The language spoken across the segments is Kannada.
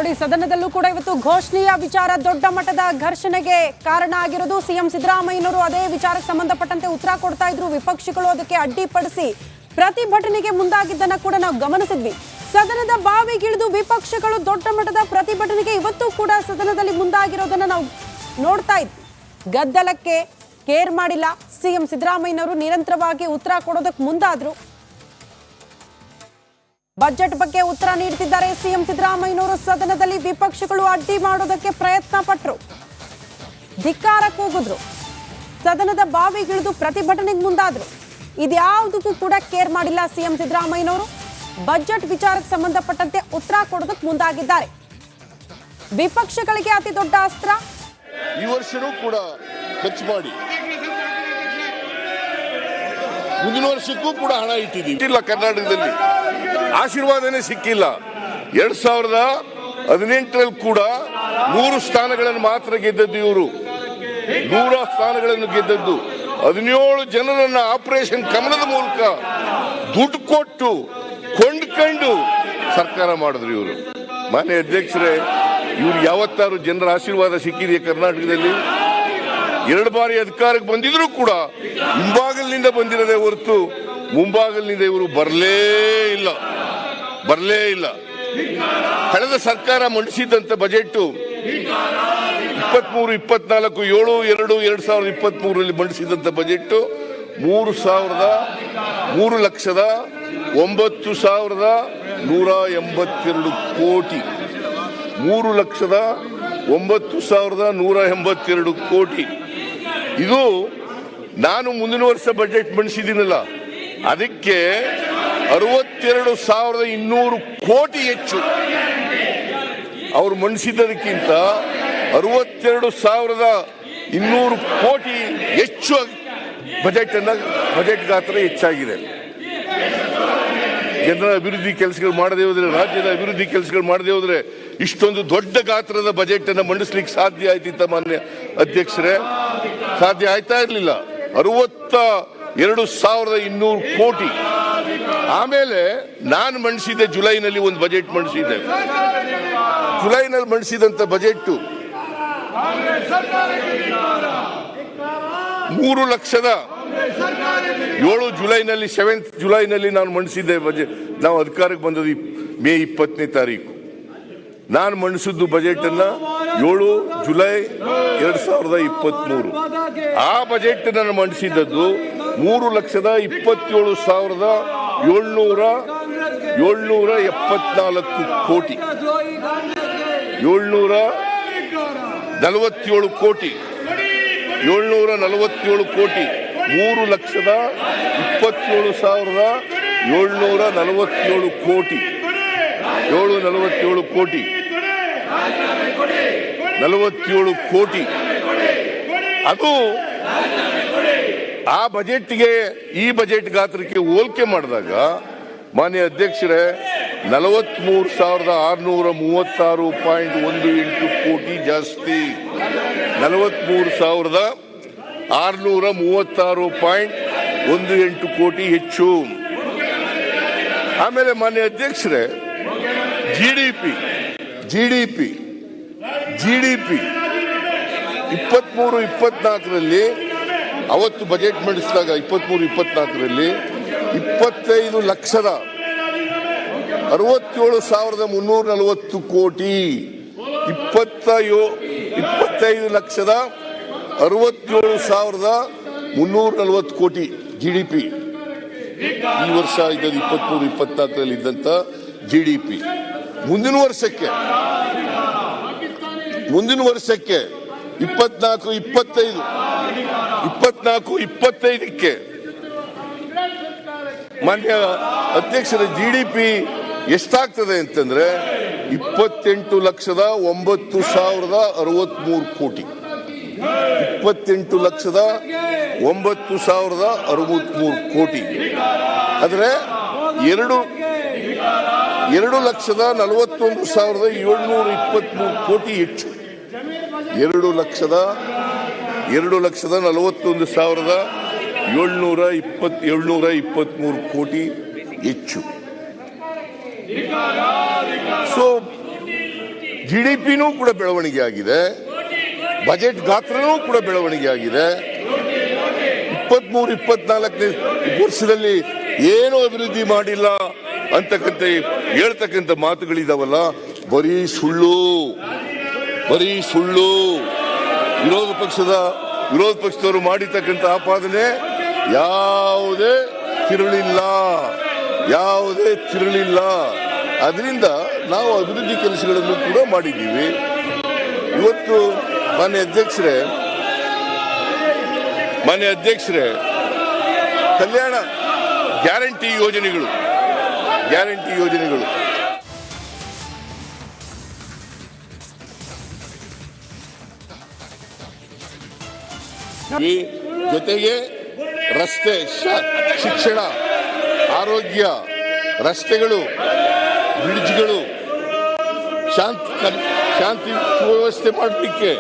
ನೋಡಿ, ಸದನದಲ್ಲೂ ಕೂಡ ಇವತ್ತು ಘೋಷಣೆಯ ವಿಚಾರ ದೊಡ್ಡ ಮಟ್ಟದ ಘರ್ಷಣೆಗೆ ಕಾರಣ ಆಗಿರೋದು. ಸಿಎಂ ಸಿದ್ದರಾಮಯ್ಯನವರು ಅದೇ ವಿಚಾರಕ್ಕೆ ಸಂಬಂಧಪಟ್ಟಂತೆ ಉತ್ತರ ಕೊಡ್ತಾ ಇದ್ರು. ವಿಪಕ್ಷಗಳು ಅದಕ್ಕೆ ಅಡ್ಡಿಪಡಿಸಿ ಪ್ರತಿಭಟನೆಗೆ ಮುಂದಾಗಿದ್ದನ್ನ ಕೂಡ ನಾವು ಗಮನಿಸಿದ್ವಿ. ಸದನದ ಬಾವಿಗಿಳಿದು ವಿಪಕ್ಷಗಳು ದೊಡ್ಡ ಮಟ್ಟದ ಪ್ರತಿಭಟನೆಗೆ ಇವತ್ತು ಕೂಡ ಸದನದಲ್ಲಿ ಮುಂದಾಗಿರೋದನ್ನ ನಾವು ನೋಡ್ತಾ ಇದ್ವಿ. ಗದ್ದಲಕ್ಕೆ ಕೇರ್ ಮಾಡಿಲ್ಲ. ಸಿಎಂ ಸಿದ್ದರಾಮಯ್ಯನವರು ನಿರಂತರವಾಗಿ ಉತ್ತರ ಕೊಡೋದಕ್ಕೆ ಮುಂದಾದ್ರು. ಬಜೆಟ್ ಬಗ್ಗೆ ಉತ್ತರ ನೀಡುತ್ತಿದ್ದಾರೆ ಸಿಎಂ ಸಿದ್ದರಾಮಯ್ಯನವರು. ಸದನದಲ್ಲಿ ವಿಪಕ್ಷಗಳು ಅಡ್ಡಿ ಮಾಡೋದಕ್ಕೆ ಪ್ರಯತ್ನ ಪಟ್ಟರು, ಧಿಕ್ಕಾರ ಕೂಗಿದ್ರು, ಸದನದ ಬಾವಿಗಿಳಿದು ಪ್ರತಿಭಟನೆಗೆ ಮುಂದಾದ್ರು. ಇದ್ಯಾವುದಕ್ಕೂ ಕೂಡ ಕೇರ್ ಮಾಡಿಲ್ಲ ಸಿಎಂ ಸಿದ್ದರಾಮಯ್ಯನವರು. ಬಜೆಟ್ ವಿಚಾರಕ್ಕೆ ಸಂಬಂಧಪಟ್ಟಂತೆ ಉತ್ತರ ಕೊಡೋದಕ್ಕೆ ಮುಂದಾಗಿದ್ದಾರೆ. ವಿಪಕ್ಷಗಳಿಗೆ ಅತಿ ದೊಡ್ಡ ಅಸ್ತ್ರ. ಈ ವರ್ಷನೂ ಕೂಡ ಖರ್ಚು ಮಾಡಿ ಮುಂದಿನ ವರ್ಷಕ್ಕೂ ಕೂಡ ಹಣ ಇಟ್ಟಿದ್ದೀವಿ. ಕರ್ನಾಟಕದಲ್ಲಿ ಆಶೀರ್ವಾದನೇ ಸಿಕ್ಕಿಲ್ಲ. 2018ರಲ್ಲಿ ಕೂಡ 100 ಸ್ಥಾನಗಳನ್ನು ಮಾತ್ರ ಗೆದ್ದದ್ದು ಇವರು. 100 ಸ್ಥಾನಗಳನ್ನು ಗೆದ್ದದ್ದು. 17 ಜನರನ್ನ ಆಪರೇಷನ್ ಕಮಲದ ಮೂಲಕ ದುಡ್ಡು ಕೊಟ್ಟು ಕೊಂಡ್ಕೊಂಡು ಸರ್ಕಾರ ಮಾಡಿದ್ರು ಇವರು. ಮಾನ್ಯ ಅಧ್ಯಕ್ಷರೇ, ಇವ್ರು ಯಾವತ್ತಾರು ಜನರ ಆಶೀರ್ವಾದ ಸಿಕ್ಕಿದೆಯಾ ಕರ್ನಾಟಕದಲ್ಲಿ? 2 ಬಾರಿ ಅಧಿಕಾರಕ್ಕೆ ಬಂದಿದ್ರು ಕೂಡ ಹಿಂಬಾಗಲಿನಿಂದ ಬಂದಿರದೆ ಹೊರತು ಮುಂಬಾಗಲಿನಿಂದ ಇವರು ಬರಲೇ ಇಲ್ಲ. ಕಳೆದ ಸರ್ಕಾರ ಮಂಡಿಸಿದಂತ ಬಜೆಟ್ 23-24/7/2023 ಮಂಡಿಸಿದಂತ ಬಜೆಟ್ 3,09,182 ಕೋಟಿ. 3,09,182 ಕೋಟಿ. ಇದು ನಾನು ಮುಂದಿನ ವರ್ಷ ಬಜೆಟ್ ಮಂಡಿಸಿದ್ದೀನಲ್ಲ, ಅದಕ್ಕೆ 62,200 ಕೋಟಿ ಹೆಚ್ಚು. ಅವರು ಮಂಡಿಸಿದ್ದಕ್ಕಿಂತ 62,200 ಕೋಟಿ ಹೆಚ್ಚು ಬಜೆಟ್ ಗಾತ್ರ ಹೆಚ್ಚಾಗಿದೆ. ಜನರ ಅಭಿವೃದ್ಧಿ ಕೆಲಸಗಳು ಮಾಡದೇ ಹೋದ್ರೆ, ರಾಜ್ಯದ ಅಭಿವೃದ್ಧಿ ಕೆಲಸಗಳು ಮಾಡದೇ ಹೋದ್ರೆ ಇಷ್ಟೊಂದು ದೊಡ್ಡ ಗಾತ್ರದ ಬಜೆಟ್ ಅನ್ನು ಮಂಡಿಸ್ಲಿಕ್ಕೆ ಸಾಧ್ಯ ಆಯ್ತಿತ್ತ ಮಾನ್ಯ ಅಧ್ಯಕ್ಷರೇ? ಸಾಧ್ಯ ಆಯ್ತಾ ಇರಲಿಲ್ಲ. 62,200 ಕೋಟಿ. ಆಮೇಲೆ ನಾನು ಮಂಡಿಸಿದ್ದೆ ಜುಲೈನಲ್ಲಿ ಒಂದು ಬಜೆಟ್ ಮಂಡಿಸಿದ್ದೆ. ಜುಲೈನಲ್ಲಿ ಮಂಡಿಸಿದಂತ ಬಜೆಟ್ 3,07,000 ಜುಲೈನಲ್ಲಿ 7th ಜುಲೈನಲ್ಲಿ ನಾನು ಮಂಡಿಸಿದ್ದೆ ಬಜೆಟ್. ನಾವು ಅಧಿಕಾರಕ್ಕೆ ಬಂದದ್ದು ಮೇ 20ನೇ ತಾರೀಕು. ನಾನು ಮಂಡಿಸಿದ್ದು ಬಜೆಟ್ ಅನ್ನ 7 ಜುಲೈ 2023. ಆ ಬಜೆಟ್ ನಾನು ಮಂಡಿಸಿದ್ದದ್ದು 3,27,774 ಕೋಟಿ. 747 ಕೋಟಿ. 747 ಕೋಟಿ. 3,27,747 ಕೋಟಿ. 747 ಕೋಟಿ. 47 ಕೋಟಿ. ಅದು ಆ ಬಜೆಟ್ಗೆ ಈ ಬಜೆಟ್ ಗಾತ್ರಕ್ಕೆ ಹೋಲಿಕೆ ಮಾಡಿದಾಗ ಮಾನ್ಯ ಅಧ್ಯಕ್ಷರೇ 43,636.18 ಕೋಟಿ ಜಾಸ್ತಿ. 43,636.18 ಕೋಟಿ ಹೆಚ್ಚು. ಆಮೇಲೆ ಮಾನ್ಯ ಅಧ್ಯಕ್ಷರೇ, ಜಿಡಿಪಿ 23-24ರಲ್ಲಿ ಅವತ್ತು ಬಜೆಟ್ ಮಂಡಿಸಿದಾಗ 23-24ರಲ್ಲಿ 25,67,340 ಕೋಟಿ. 25,67,340 ಕೋಟಿ ಜಿಡಿಪಿ ಈ ವರ್ಷ ಇದ್ದದ್ದು. 23-24ರಲ್ಲಿ ಇದ್ದಂತ ಜಿಡಿಪಿ ಮುಂದಿನ ವರ್ಷಕ್ಕೆ 24-25ಕ್ಕೆ ಮಾನ್ಯ ಅಧ್ಯಕ್ಷರ ಜಿಡಿಪಿ ಎಷ್ಟಾಗ್ತದೆ ಅಂತಂದ್ರೆ 28,09,063 ಕೋಟಿ. 28,09,063 ಕೋಟಿ. ಆದರೆ 2,41,723 ಕೋಟಿ ಹೆಚ್ಚು. 2,41,723 ಕೋಟಿ ಹೆಚ್ಚು. ಸೊ GDPನೂ ಕೂಡ ಬೆಳವಣಿಗೆ ಆಗಿದೆ, ಬಜೆಟ್ ಗಾತ್ರನೂ ಕೂಡ ಬೆಳವಣಿಗೆ ಆಗಿದೆ. 23-24ನೇ ವರ್ಷದಲ್ಲಿ ಏನೂ ಅಭಿವೃದ್ಧಿ ಮಾಡಿಲ್ಲ ಅಂತಕ್ಕಂಥ ಹೇಳ್ತಕ್ಕಂಥ ಮಾತುಗಳಿದಾವಲ್ಲ, ಬರೀ ಸುಳ್ಳು. ವಿರೋಧ ಪಕ್ಷದವರು ಮಾಡಿರ್ತಕ್ಕಂಥ ಆಪಾದನೆ ಯಾವುದೇ ತಿರುಳಿಲ್ಲ. ಅದರಿಂದ ನಾವು ಅಭಿವೃದ್ಧಿ ಕೆಲಸಗಳನ್ನು ಕೂಡ ಮಾಡಿದ್ದೀವಿ. ಇವತ್ತು ಮಾನ್ಯ ಅಧ್ಯಕ್ಷರೇ ಕಲ್ಯಾಣ ಗ್ಯಾರಂಟಿ ಯೋಜನೆಗಳು ಈ ಜೊತೆಗೆ ರಸ್ತೆ, ಶಿಕ್ಷಣ, ಆರೋಗ್ಯ, ರಸ್ತೆಗಳು, ಬ್ರಿಡ್ಜ್ಗಳು, ಶಾಂತಿ ಸುವ್ಯವಸ್ಥೆ ಮಾಡಲಿಕ್ಕೆ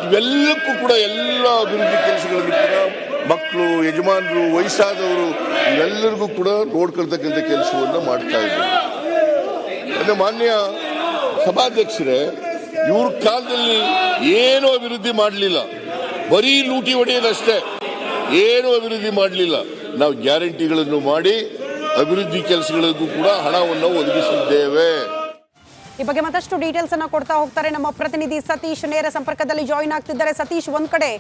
ಇವೆಲ್ಲಕ್ಕೂ ಕೂಡ ಎಲ್ಲ ಅಭಿವೃದ್ಧಿ ಕೆಲಸಗಳಲ್ಲಿ ಕೂಡ ಮಕ್ಕಳು, ಯಜಮಾನರು, ವಯಸ್ಸಾದವರು ಇವೆಲ್ಲರಿಗೂ ಕೂಡ ನೋಡ್ಕೊಳ್ತಕ್ಕಂಥ ಕೆಲಸವನ್ನು ಮಾಡ್ತಾ ಇದ್ದಾರೆ. ಮಾನ್ಯ ಸಭಾಧ್ಯಕ್ಷರೇ, ಇವ್ರ ಕಾಲದಲ್ಲಿ ಏನೂ ಅಭಿವೃದ್ಧಿ ಮಾಡಲಿಲ್ಲ, ಬರೀ ಲೂಟಿ ಹೊಡೆಯೋದಷ್ಟೇ, ಏನೂ ಅಭಿವೃದ್ಧಿ ಮಾಡಲಿಲ್ಲ. ನಾವು ಗ್ಯಾರಂಟಿಗಳನ್ನು ಮಾಡಿ ಅಭಿವೃದ್ಧಿ ಕೆಲಸಗಳಿಗೂ ಕೂಡ ಹಣವನ್ನು ಒದಗಿಸಿದ್ದೇವೆ. ಈ ಬಗ್ಗೆ ಮತ್ತಷ್ಟು ಡೀಟೇಲ್ಸ್ ಅನ್ನ ಕೊಡ್ತಾ ಹೋಗ್ತಾರೆ ನಮ್ಮ ಪ್ರತಿನಿಧಿ ಸತೀಶ್, ನೇರ ಸಂಪರ್ಕದಲ್ಲಿ ಜಾಯಿನ್ ಆಗ್ತಿದ್ದಾರೆ. ಸತೀಶ್, ಒಂದ್ ಕಡೆ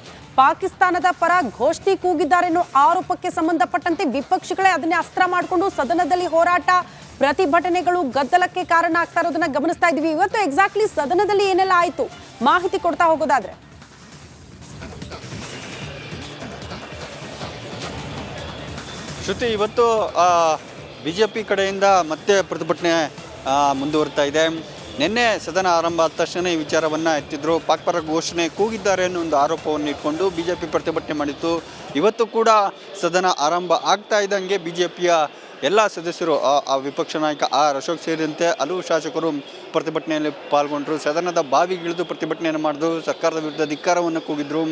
ಪಾಕಿಸ್ತಾನದ ಪರ ಘೋಷಣೆ ಕೂಗಿದ್ದಾರೆ ಅನ್ನೋ ಆರೋಪಕ್ಕೆ ಸಂಬಂಧಪಟ್ಟಂತೆ ವಿಪಕ್ಷಗಳೇ ಅದನ್ನೇ ಅಸ್ತ್ರ ಮಾಡಿಕೊಂಡು ಸದನದಲ್ಲಿ ಹೋರಾಟ, ಪ್ರತಿಭಟನೆಗಳು, ಗದ್ದಲಕ್ಕೆ ಕಾರಣ ಆಗ್ತಾ ಇರೋದನ್ನ ಗಮನಿಸ್ತಾ ಇದೀವಿ. ಇವತ್ತು ಎಕ್ಸಾಕ್ಟ್ಲಿ ಸದನದಲ್ಲಿ ಏನೆಲ್ಲ ಆಯ್ತು ಮಾಹಿತಿ ಕೊಡ್ತಾ ಹೋಗೋದಾದ್ರೆ? ಶ್ರುತಿ, ಇವತ್ತು ಬಿಜೆಪಿ ಕಡೆಯಿಂದ ಮತ್ತೆ ಪ್ರತಿಭಟನೆ ಮುಂದುವರ್ತಾ ಇದೆ. ನಿನ್ನೆ ಸದನ ಆರಂಭ ಆದ ತಕ್ಷಣ ಈ ವಿಚಾರವನ್ನು ಎತ್ತಿದ್ರು. ಪಾಕ್ ಪರ ಘೋಷಣೆ ಕೂಗಿದ್ದಾರೆ ಅನ್ನೋ ಒಂದು ಆರೋಪವನ್ನು ಇಟ್ಕೊಂಡು ಬಿಜೆಪಿ ಪ್ರತಿಭಟನೆ ಮಾಡಿತ್ತು. ಇವತ್ತು ಕೂಡ ಸದನ ಆರಂಭ ಆಗ್ತಾ ಇದ್ದಂಗೆ ಬಿಜೆಪಿಯ ಎಲ್ಲ ಸದಸ್ಯರು, ವಿಪಕ್ಷ ನಾಯಕ ಅಶೋಕ್ ಸೇರಿದಂತೆ ಹಲವು ಶಾಸಕರು ಪ್ರತಿಭಟನೆಯಲ್ಲಿ ಪಾಲ್ಗೊಂಡರು. ಸದನದ ಬಾವಿಗಿಳಿದು ಪ್ರತಿಭಟನೆಯನ್ನು ಮಾಡಿದ್ರು. ಸರ್ಕಾರದ ವಿರುದ್ಧ ಧಿಕ್ಕಾರವನ್ನು ಕೂಗಿದ್ರು.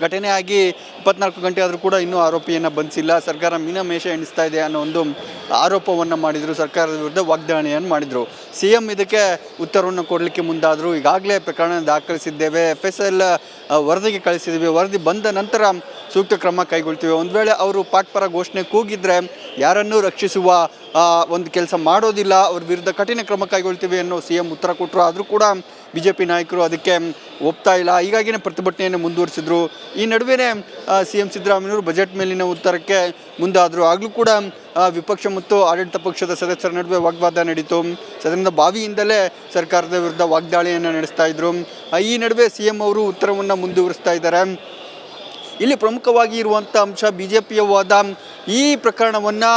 ಘಟನೆ ಆಗಿ 24 ಗಂಟೆ ಆದರೂ ಕೂಡ ಇನ್ನೂ ಆರೋಪಿಯನ್ನು ಬಂಧಿಸಿಲ್ಲ. ಸರ್ಕಾರ ಮೀನಮೇಷ ಎಣಿಸ್ತಾ ಇದೆ ಅನ್ನೋ ಒಂದು ಆರೋಪವನ್ನು ಮಾಡಿದರು. ಸರ್ಕಾರದ ವಿರುದ್ಧ ವಾಗ್ದಾಳಿಯನ್ನು ಮಾಡಿದರು. CM ಇದಕ್ಕೆ ಉತ್ತರವನ್ನು ಕೊಡಲಿಕ್ಕೆ ಮುಂದಾದರು. ಈಗಾಗಲೇ ಪ್ರಕರಣ ದಾಖಲಿಸಿದ್ದೇವೆ, FSL ವರದಿಗೆ ಕಳಿಸಿದ್ದೀವಿ, ವರದಿ ಬಂದ ನಂತರ ಸೂಕ್ತ ಕ್ರಮ ಕೈಗೊಳ್ತೀವಿ. ಒಂದು ವೇಳೆ ಅವರು ಪಾಕ್ ಪರ ಘೋಷಣೆ ಕೂಗಿದ್ರೆ ಯಾರನ್ನೂ ರಕ್ಷಿಸುವ ಒಂದು ಕೆಲಸ ಮಾಡೋದಿಲ್ಲ, ಅವ್ರ ವಿರುದ್ಧ ಕಠಿಣ ಕ್ರಮ ಕೈಗೊಳ್ತೀವಿ ಅನ್ನೋ CM ಉತ್ತರ ಕೊಟ್ಟರು. ಆದರೂ ಕೂಡ ಬಿಜೆಪಿ ನಾಯಕರು ಅದಕ್ಕೆ ಒಪ್ತಾ ಇಲ್ಲ. ಹೀಗಾಗಿಯೇ ಪ್ರತಿಭಟನೆಯನ್ನು ಮುಂದುವರಿಸಿದ್ರು. ಈ ನಡುವೆನೇ CM ಸಿದ್ದರಾಮಯ್ಯವರು ಬಜೆಟ್ ಮೇಲಿನ ಉತ್ತರಕ್ಕೆ ಮುಂದಾದರು. ಆಗಲೂ ಕೂಡ ವಿಪಕ್ಷ ಮತ್ತು ಆಡಳಿತ ಪಕ್ಷದ ಸದಸ್ಯರ ನಡುವೆ ವಾಗ್ವಾದ ನಡೀತು. ಸದನದ ಬಾವಿಯಿಂದಲೇ ಸರ್ಕಾರದ ವಿರುದ್ಧ ವಾಗ್ದಾಳಿಯನ್ನು ನಡೆಸ್ತಾ ಇದ್ರು. ಈ ನಡುವೆ CM ಅವರು ಉತ್ತರವನ್ನು ಮುಂದುವರಿಸ್ತಾ ಇದ್ದಾರೆ. ಇಲ್ಲಿ ಪ್ರಮುಖವಾಗಿ ಇರುವಂಥ ಅಂಶ ಬಿಜೆಪಿಯ ವಾದ, ಈ ಪ್ರಕರಣವನ್ನು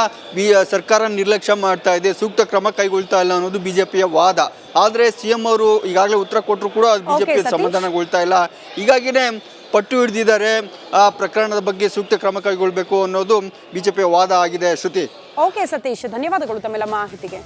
ಸರ್ಕಾರ ನಿರ್ಲಕ್ಷ್ಯ ಮಾಡ್ತಾ ಇದೆ, ಸೂಕ್ತ ಕ್ರಮ ಕೈಗೊಳ್ತಾ ಇಲ್ಲ ಅನ್ನೋದು ಬಿಜೆಪಿಯ ವಾದ. ಆದರೆ CM ಅವರು ಈಗಾಗಲೇ ಉತ್ತರ ಕೊಟ್ಟರು ಕೂಡ ಅದು ಬಿಜೆಪಿ ಸಮಾಧಾನಗೊಳ್ತಾ ಇಲ್ಲ. ಹೀಗಾಗಿಯೇ ಪಟ್ಟು ಹಿಡಿದಿದ್ದಾರೆ. ಆ ಪ್ರಕರಣದ ಬಗ್ಗೆ ಸೂಕ್ತ ಕ್ರಮ ಕೈಗೊಳ್ಳಬೇಕು ಅನ್ನೋದು ಬಿಜೆಪಿಯ ವಾದ ಆಗಿದೆ. ಶ್ರುತಿ. ಓಕೆ ಸತೀಶ್, ಧನ್ಯವಾದಗಳು ತಮ್ಮೆಲ್ಲ ಮಾಹಿತಿಗೆ.